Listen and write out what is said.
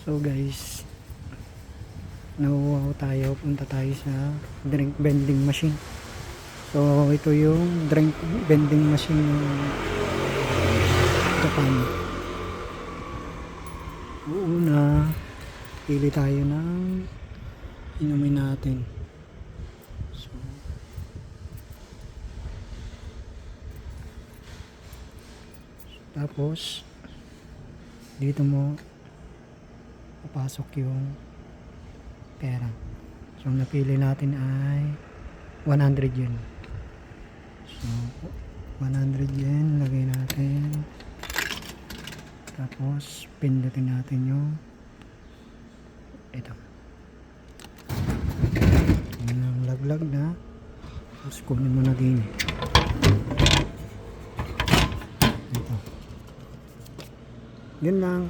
So guys, nauuhaw tayo, punta tayo sa drink vending machine. So ito yung drink vending machine ng Japan. Una, pili tayo ng inumin natin. So tapos dito mo papasok yung pera. So ang napili natin ay 100 yen. So 100 yen lagay natin, tapos pindutin natin yung ito, yun ang laglag na, tapos kunin mo na din ito. Yun lang.